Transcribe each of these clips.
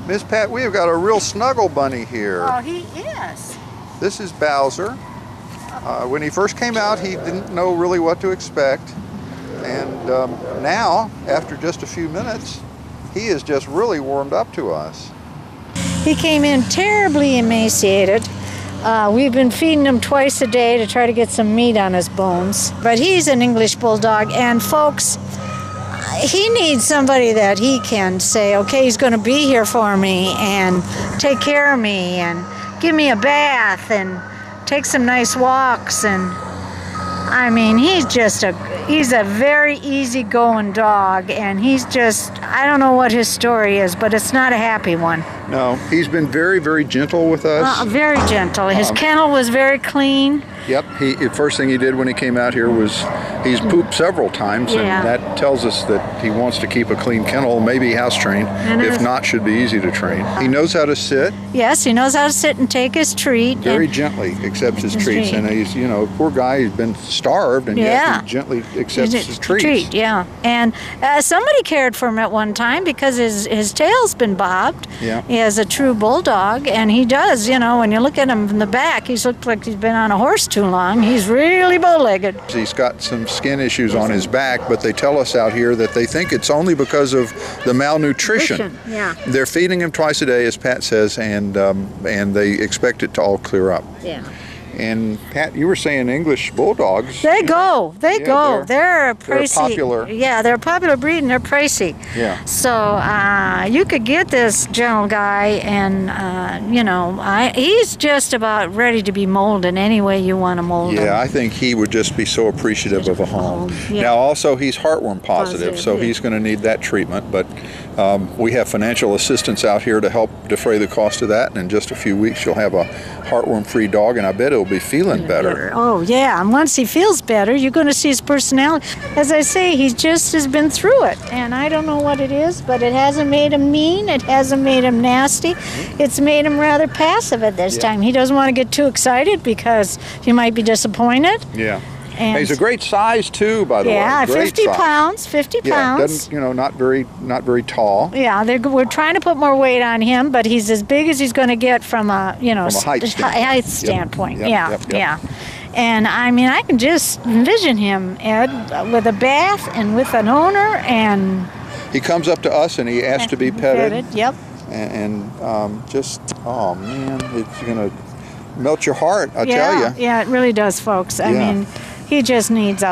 Miss Pat, we have got a real snuggle bunny here. Oh, he is. This is Bowser. When he first came out, he didn't know really what to expect. And now, after just a few minutes, he is just really warmed up to us. He came in terribly emaciated. We've been feeding him twice a day to try to get some meat on his bones. But he's an English Bulldog, and folks, he needs somebody that he can say, okay, he's going to be here for me and take care of me and give me a bath and take some nice walks. And I mean, he's a very easygoing dog, and he's just, I don't know what his story is, but it's not a happy one. No, he's been very, very gentle with us. Very gentle. His kennel was very clean. Yep, the first thing he did when he came out here was he's pooped several times, and that tells us that he wants to keep a clean kennel, maybe house trained. If not, should be easy to train. He knows how to sit. Yes, he knows how to sit and take his treat. Very gently accepts his treats, and he's, you know, poor guy, he's been starved, and yet he gently accepts his treats. And somebody cared for him at one time because his tail's been bobbed. Yeah. He has a true bulldog, and he does, you know, when you look at him from the back, he's looked like he's been on a horse too long. He's really bow-legged. He's got some skin issues on his back, but they tell us out here that they think it's only because of the malnutrition. Yeah. They're feeding him twice a day, as Pat says, and they expect it to all clear up. Yeah. And Pat, you were saying English Bulldogs. They go. They're pricey. They're popular. Yeah, they're a popular breed, and they're pricey. Yeah. So you could get this gentle guy, and you know, he's just about ready to be molded any way you want to mold him. Yeah, I think he would just be so appreciative of a home. Yeah. Now, also, he's heartworm positive, so he's going to need that treatment. But we have financial assistance out here to help defray the cost of that. And in just a few weeks, you'll have a heartworm-free dog, and I bet he'll be feeling better. Oh, yeah. And once he feels better, you're going to see his personality. As I say, he just has been through it. And I don't know what it is, but it hasn't made him mean. It hasn't made him nasty. It's made him rather passive at this time. He doesn't want to get too excited because he might be disappointed. Yeah. And he's a great size too, by the way. Yeah, great 50 size. pounds. 50 Yeah, pounds. doesn't, you know, not very tall. Yeah, we're trying to put more weight on him, but he's as big as he's going to get from a, you know, from a height standpoint. Yep. Yeah. And I mean, I can just envision him, Ed, with a bath and with an owner, and he comes up to us and he asks to be petted. Yep. And just, oh man, it's gonna melt your heart. I tell you. Yeah, it really does, folks. I mean, he just needs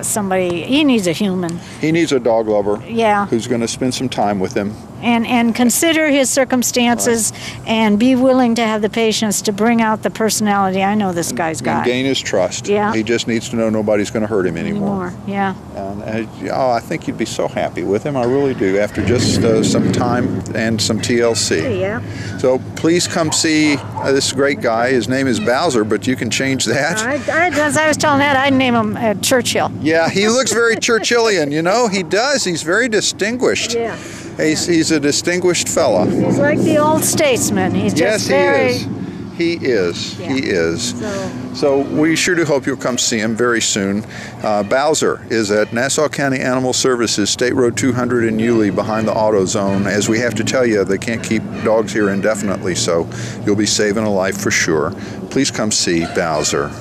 somebody. He needs a human. He needs a dog lover. Yeah. Who's going to spend some time with him. And consider his circumstances, and be willing to have the patience to bring out the personality I know this guy's got. And gain his trust. Yeah. He just needs to know nobody's going to hurt him anymore. Yeah. And I think you'd be so happy with him. I really do. After just some time and some TLC. Yeah. So please come see this great guy. His name is Bowser, but you can change that. As I was telling Ed, I'd name him Churchill. Yeah, he looks very Churchillian. You know, he does. He's very distinguished. Yeah. He's a distinguished fella. He's like the old statesman. He's just He is. So we sure do hope you'll come see him very soon. Bowser is at Nassau County Animal Services, State Road 200 in Yulee, behind the AutoZone. As we have to tell you, they can't keep dogs here indefinitely, so you'll be saving a life for sure. Please come see Bowser.